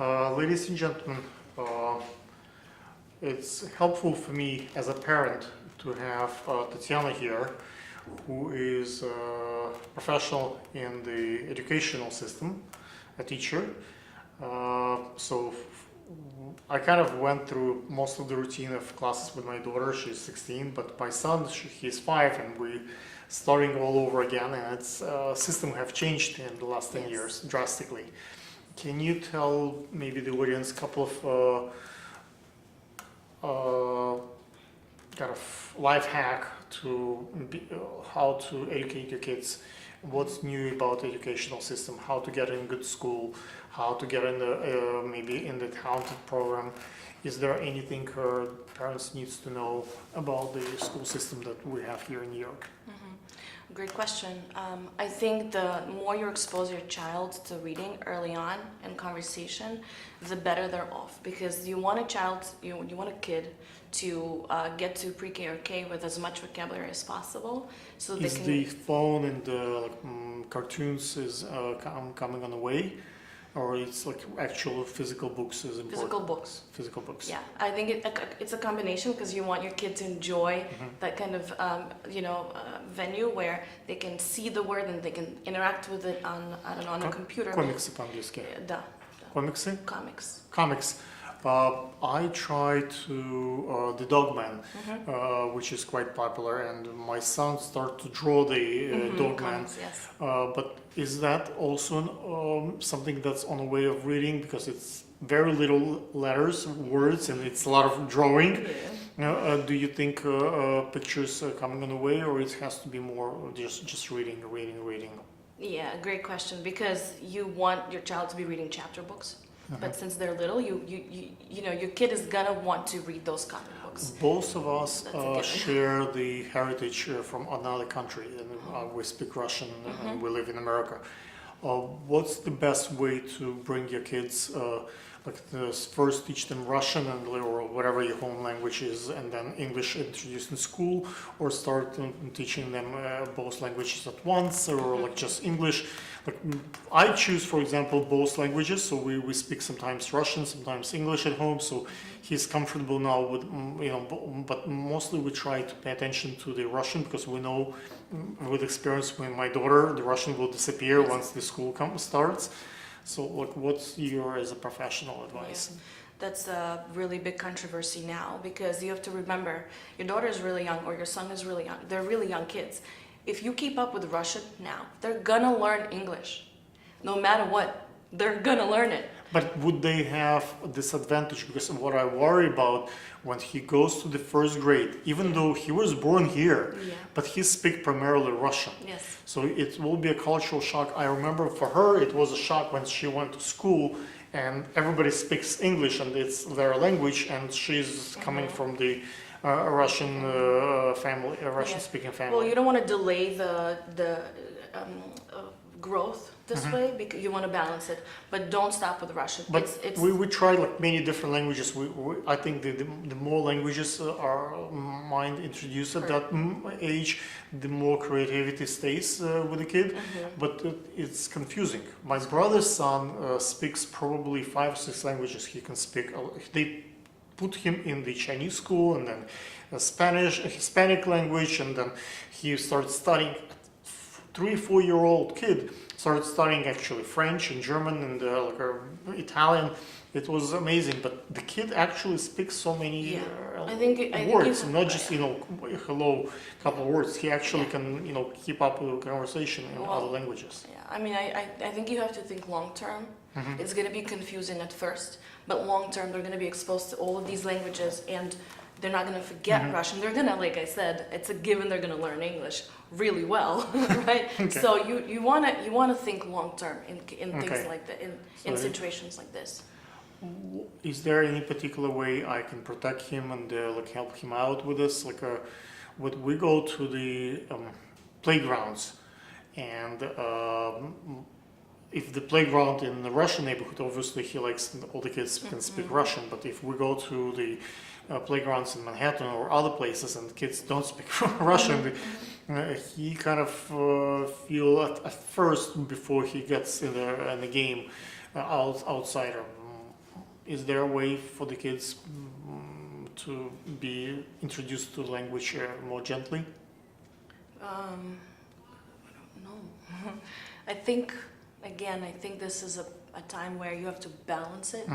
Ladies and gentlemen, uh, it's helpful for me as a parent to have Tatyana here, who is a professional in the educational system, a teacher. I kind of went through most of the routine of classes with my daughter. She's 16, but my son, he's 5, and we're starting all over again. And its system have changed in the last 10 years drastically. Can you tell maybe the audience a couple of kind of life hack to how to educate your kids? What's new about educational system? How to get in good school? How to get in the maybe in the talented program? Is there anything parents needs to know about the school system that we have here in New York? Great question. I think the more you expose your child to reading early on in conversation, the better they're off. Because you want a child, you want a kid to get to pre-K or K with as much vocabulary as possible, so they Is can. the phone and the cartoons is coming on the way, or it's like actual physical books is important? Physical books. Physical books. Yeah, I think it's a combination because you want your kid to enjoy that kind of venue where they can see the word and they can interact with it on on a computer. Комиксы по-английски. Да. Комиксы? Comics. Comics. I tried to the Dogman, which is quite popular, and my son started to draw the Dogman. Comics, yes. But is that also something that's on the way of reading, because it's very little letters, words, and it's a lot of drawing? Yeah. Do you think pictures are coming on the way, or it has to be more just reading? Yeah, great question, because you want your child to be reading chapter books. But since they're little, you know your kid is gonna want to read those comic books. Both of us share the heritage from another country, and we speak Russian, and we live in America. What's the best way to bring your kids, first teach them Russian or whatever your home language is, and then English introduced in school, or start teaching them both languages at once, or like just English? Like, I choose, for example, both languages, so we speak sometimes Russian, sometimes English at home, so he's comfortable now with, but mostly we try to pay attention to the Russian, because we know with experience with my daughter, the Russian will disappear once the school starts. So, like, what's your, as a professional, advice? Yeah. That's a really big controversy now, because you have to remember, your daughter is really young or your son is really young. They're really young kids. If you keep up with Russian now, they're gonna learn English. No matter what, they're gonna learn it. But would they have a disadvantage? Because what I worry about when he goes to the first grade, even though he was born here, but he speaks primarily Russian. Yes. So it will be a cultural shock. I remember for her, it was a shock when she went to school and everybody speaks English and it's their language, and she's coming from the Russian family, Russian-speaking family. Well, you don't want to delay the growth this way, because you want to balance it, but don't stop with Russian. But we tried like many different languages. I think the more languages our mind introduced at that age, the more creativity stays with the kid. But it's confusing. My brother's son speaks probably 5 or 6 languages he can speak. They put him in the Chinese school, and then Hispanic language, and then he started studying. 3-4-year-old kid started studying actually French and German and Italian. It was amazing, but the kid actually speaks so many words, not just hello, couple of words. He actually can keep up with the conversation in other languages. Yeah, I mean, I think you have to think long term. It's going to be confusing at first, but long term they're going to be exposed to all of these languages, and they're not going to forget Russian. They're going to, like I said, it's a given they're going to learn English really well, right? Okay. So you want to think long term in things like that, in situations like this. Is there any particular way I can protect him and help him out with this? When we go to the playgrounds, and if the playground in the Russian neighborhood, obviously all the kids can speak Russian, but if we go to the playgrounds in Manhattan or other places and kids don't speak Russian, he kind of feel at first, before he gets in the game outside is there a way for the kids to be introduced to language more gently? No. I think, again, I think this is a time where you have to balance it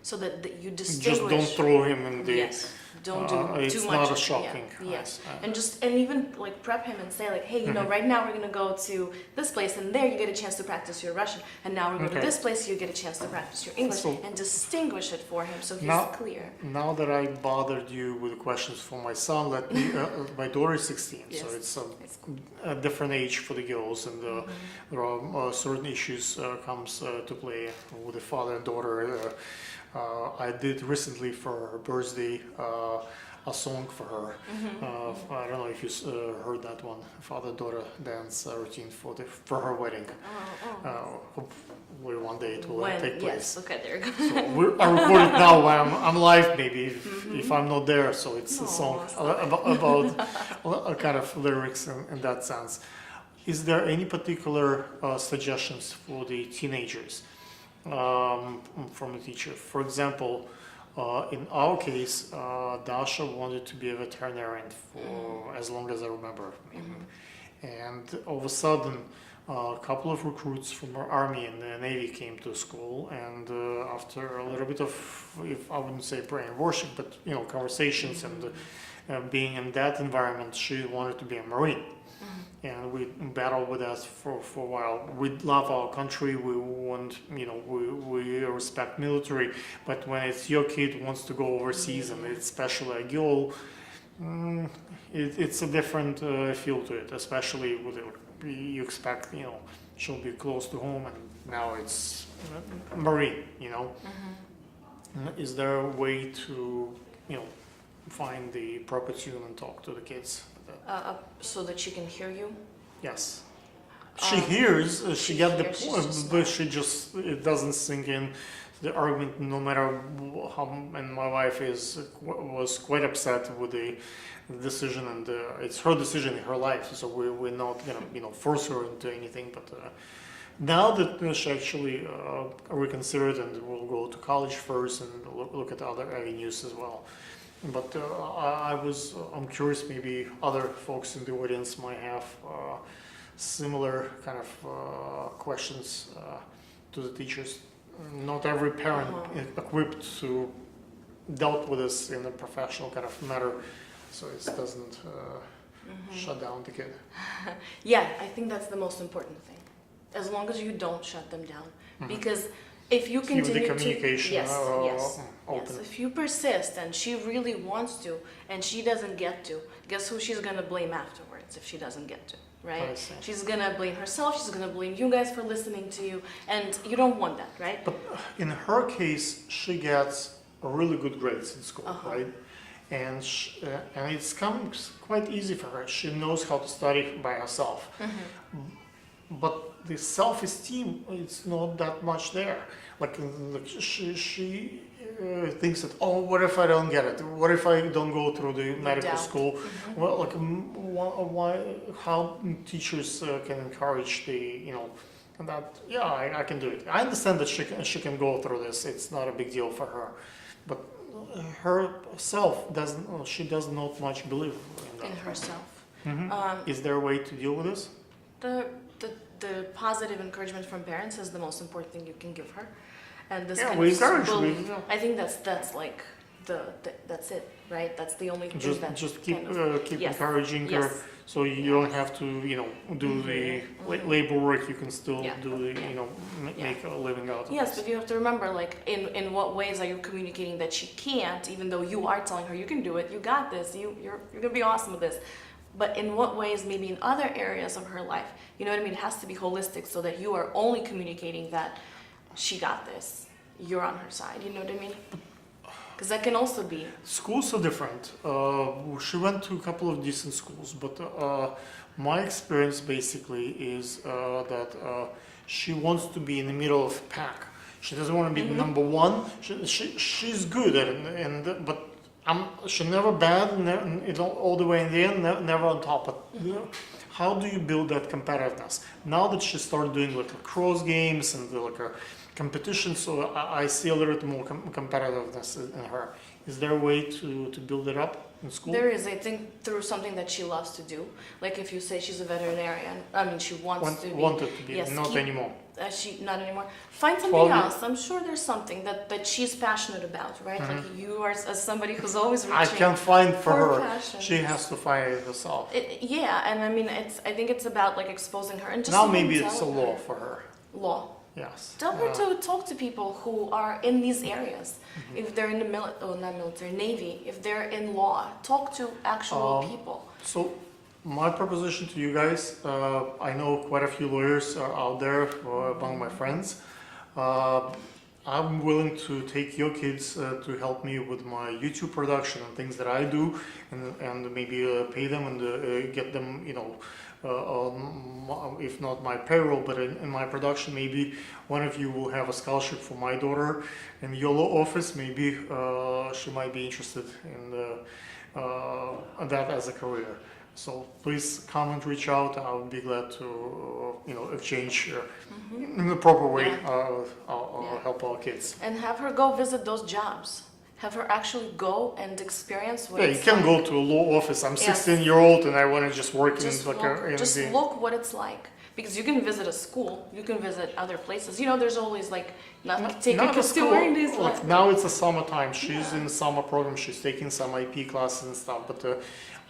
so that you distinguish. Just don't throw him in the. Yes, don't do It's too much. not a shocking. Yes, and even like prep him and say like, hey, you know, right now we're gonna go to this place, and there you get a chance to practice your Russian, and now we're going to this place, you get a chance to practice your English, and distinguish it for him so he's clear. Now that I bothered you with questions for my son, let me. My daughter is 16, Yes. so it's a different age for the girls, and there are certain issues comes to play with the father and daughter. I did recently for her birthday a song for her. I don't know if you heard that one, father-daughter dance routine for her wedding. Hopefully one day it will take place. Yes, okay, there you go. So I record it now while I'm live, maybe if I'm not there. So it's a song about a kind of lyrics in that sense. Is there any particular suggestions for the teenagers from the teacher? For example, in our case, Dasha wanted to be a veterinarian for as long as I remember. And all of a sudden, a couple of recruits from our army and the Navy came to school, and after a little bit of, if I wouldn't say brainwashing, but conversations and being in that environment, she wanted to be a Marine. And we battled with that for a while. We love our country. We want, we respect military. But when it's your kid who wants to go overseas, and it's especially a girl, it's a different feel to it. Especially with you expect, she'll be close to home, and now it's Marine. Is there a way to, find the proper tune and talk to the kids? So that she can hear you? Yes. She hears, she get the hears, point, but it doesn't sink in the argument, no matter how, and my wife was quite upset with the decision, and it's her decision in her life, so we're not gonna, force her into anything, but now that she actually reconsidered and will go to college first and look at other avenues as well. But I'm curious, maybe other folks in the audience might have similar kind of questions to the teachers. Not every parent is equipped to dealt with this in a professional kind of manner, so it doesn't shut down the kid. Yeah, I think that's the most important thing. As long as you don't shut them down, because if you continue the communication open. If you persist and she really wants to and she doesn't get to, guess who she's gonna blame afterwards if she doesn't get to, right? She's gonna blame herself, she's gonna blame you guys for listening to you, and you don't want that, right? But in her case, she gets really good grades in school, right? And it's comes quite easy for her. She knows how to study by herself. But the self-esteem, it's not that much there. Like she thinks that, oh, what if I don't get it? What if I don't go through the medical school? Well, like how teachers can encourage that, I can do it. I understand that she can go through this. It's not a big deal for her, but herself she does not much believe in that. In herself. Is there a way to deal with this? The positive encouragement from parents is the most important thing you can give her, and this we encourage. I think that's like that's it, right? That's the only thing just keep encouraging her, so you don't have to do the labor work. You can still do the make a living out of Yes, this. but you have to remember, like, in what ways are you communicating that she can't, even though you are telling her you can do it, you got this, you're gonna be awesome with this. But in what ways, maybe in other areas of her life, you know what I mean? It has to be holistic so that you are only communicating that she got this, you're on her side, you know what I mean? Because that can also be. Schools are different. She went to a couple of decent schools, but my experience basically is that she wants to be in the middle of the pack. She doesn't want to be number one. She's good at it, but she's never bad, all the way in the end, never on top. But how do you build that competitiveness? Now that she started doing like lacrosse games and like competition, so I see a little bit more competitiveness in her. Is there a way to build it up in school? There is, I think, through something that she loves to do. Like if you say she's a veterinarian, I mean, she wants to be. Wanted to be, Yes, not anymore. She not anymore. Find something Well, else. I'm sure there's something that she's passionate about, right? Like you are as somebody who's always I reaching. can't find for her her. passion. She has to find it herself. Yeah, and I mean, I think it's about like exposing her and just Now even maybe it's a telling law her. for her. Law. Yes. Tell her to talk to people who are in these areas. If they're in the not military, Navy, if they're in law, talk to actual people. So my proposition to you guys, I know quite a few lawyers are out there among my friends. I'm willing to take your kids to help me with my YouTube production and things that I do, and maybe pay them and get them, you know, if not my payroll, but in my production. Maybe one of you will have a scholarship for my daughter in your law office. Maybe she might be interested in that as a career. So please comment, reach out. I would be glad to, you know, exchange in the proper way. Help our kids. And have her go visit those jobs. Have her actually go and experience what Yeah, it's you can like. go to a law office. I'm Yes. 16-year-old and I want to just work Just in like look what it's like. Because you can visit a school, you can visit other places. You know, there's always like not taking not a kids to school. wearing these. Like, now it's a summertime. She's in the summer program. She's taking some IP classes and stuff. But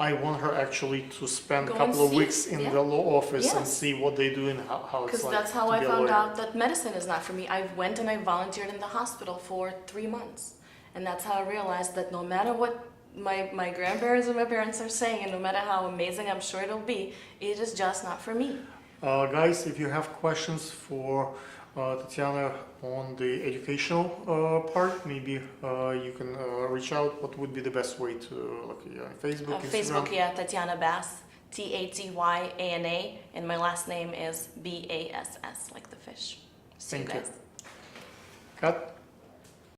I want her actually to spend Go a couple and of see. weeks in the law office and Yes. see what they do and how it's Because like. that's how to I be a found lawyer. out that medicine is not for me. I went and I volunteered in the hospital for 3 months. And that's how I realized that no matter what my grandparents and my parents are saying, and no matter how amazing I'm sure it'll be, it is just not for me. Guys, if you have questions for Tatyana on the educational part, maybe you can reach out. What would be the best way to look at you on Facebook, Instagram? Facebook, yeah, Tatyana Bass, Tatyana, and my last name is Bass, like the fish. See Thank you you. guys. Cut.